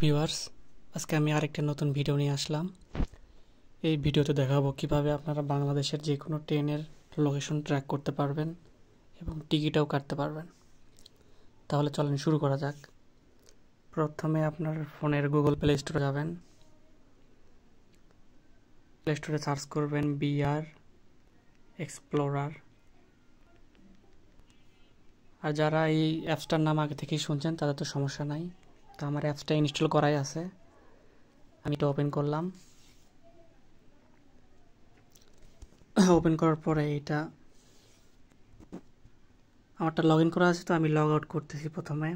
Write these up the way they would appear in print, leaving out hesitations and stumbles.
Viewers, আজকে আমি আরেকটা নতুন ভিডিও নিয়ে আসলাম। এই ভিডিওতে দেখাবো কিভাবে আপনারা বাংলাদেশের যে কোনো ট্রেনের লোকেশন ট্র্যাক করতে পারবেন এবং টিকিটও কাটতে পারবেন। তাহলে চলেন শুরু করা যাক। প্রথমে আপনার ফোনের গুগল প্লে স্টোরে যাবেন। প্লে স্টোরে সার্চ করবেন বিআর এক্সপ্লোরার। আর যারা এই অ্যাপসটার নাম আগে থেকেই শুনছেন তাদের তো সমস্যা নাই, তো আমার অ্যাপসটা ইনস্টল করাই আছে। আমি এটা ওপেন করলাম। ওপেন করার পরে এটা আমারটা লগ ইন করা আছে, তো আমি লগ আউট করতেছি। প্রথমে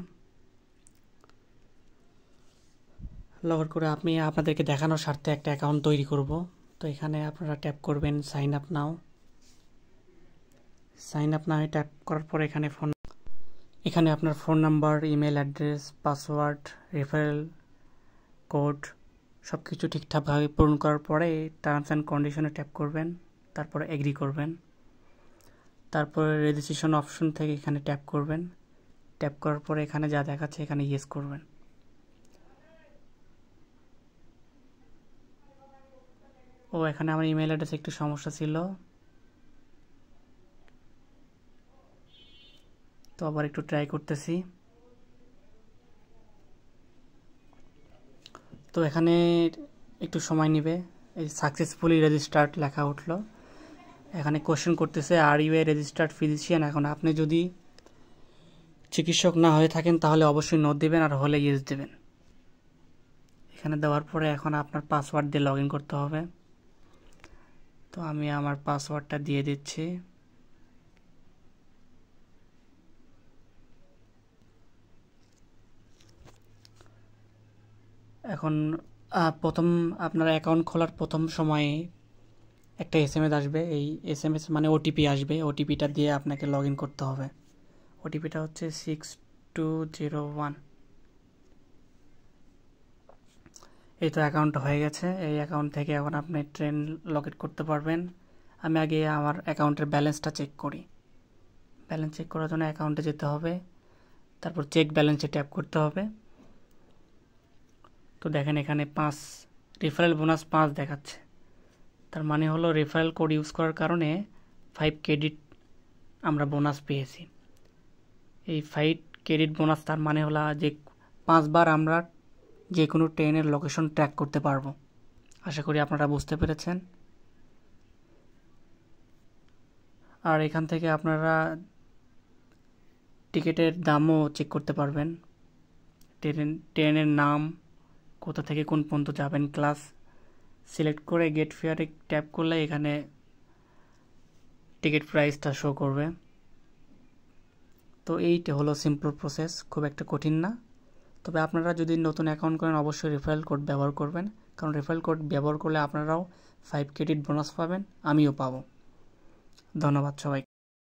লগ আউট করে আমি আপনাদেরকে দেখানোর স্বার্থে একটা অ্যাকাউন্ট তৈরি করব। তো এখানে আপনারা ট্যাপ করবেন sign up now. Sign up now tap করার পরে এখানে আপনার phone number, email address, password, referral code সব কিছু ঠিকঠাকভাবে পূরণ করার পরে টার্মস অ্যান্ড কন্ডিশনে ট্যাপ করবেন, তারপরে এগ্রি করবেন। তারপরে রেজিস্ট্রেশন অপশন থেকে এখানে ট্যাপ করবেন। ট্যাপ করার পরে এখানে যা দেখাচ্ছে এখানে ইয়েস করবেন। এখানে আমার ইমেল অ্যাড্রেসে একটু সমস্যা ছিল, তো আবার একটু ট্রাই করতেছি। তো এখানে একটু সময় নেবে। এই সাকসেসফুলি রেজিস্টার্ড লেখা উঠলো। এখানে কোশ্চেন করতেছে are you a registered physician. এখন আপনি যদি চিকিৎসক না হয়ে থাকেন তাহলে অবশ্যই নো দেবেন, আর হলে ইয়েস দেবেন। এখানে দেওয়ার পরে এখন আপনার পাসওয়ার্ড দিয়ে লগ ইন করতে হবে। তো আমি আমার পাসওয়ার্ডটা দিয়ে দিচ্ছি। এখন প্রথম আপনার অ্যাকাউন্ট খোলার প্রথম সময়ে একটা এসএমএস আসবে। এই এসএমএস মানে ওটিপি আসবে। ওটিপিটা দিয়ে আপনাকে লগ ইন করতে হবে। ওটিপিটা হচ্ছে 6201। এই তো অ্যাকাউন্ট হয়ে গেছে। এই অ্যাকাউন্ট থেকে এখন আপনি ট্রেন লকেট করতে পারবেন। আমি আগে আমার অ্যাকাউন্টের ব্যালেন্সটা চেক করি। ব্যালেন্স চেক করার জন্য অ্যাকাউন্টে যেতে হবে, তারপর চেক ব্যালেন্সে ট্যাপ করতে হবে। তো দেখেন এখানে 5 রেফারেল বোনাস 5 দেখাচ্ছে। তার মানে হলো রেফারেল কোড ইউজ করার কারণে 5 ক্রেডিট আমরা বোনাস পেয়েছি। এই 5 ক্রেডিট বোনাস তার মানে হলো যে 5 বার আমরা যে কোনো ট্রেনের লোকেশন ট্র্যাক করতে পারবো। আশা করি আপনারা বুঝতে পেরেছেন। আর এখান থেকে আপনারা টিকিটের দামও চেক করতে পারবেন। ট্রেনের নাম, কোথা থেকে কোন পর্যন্ত যাবেন, ক্লাস সিলেক্ট করে গেট ফেয়ারে ট্যাপ করলে এখানে টিকিট প্রাইসটা শো করবে। তো এইটা হলো সিম্পল প্রসেস, খুব একটা কঠিন না। তবে আপনারা যদি নতুন অ্যাকাউন্ট করেন অবশ্যই রেফারেল কোড ব্যবহার করবেন, কারণ রেফারেল কোড ব্যবহার করলে আপনারাও 5 ক্রেডিট বোনাস পাবেন, আমিও পাবো। ধন্যবাদ সবাইকে।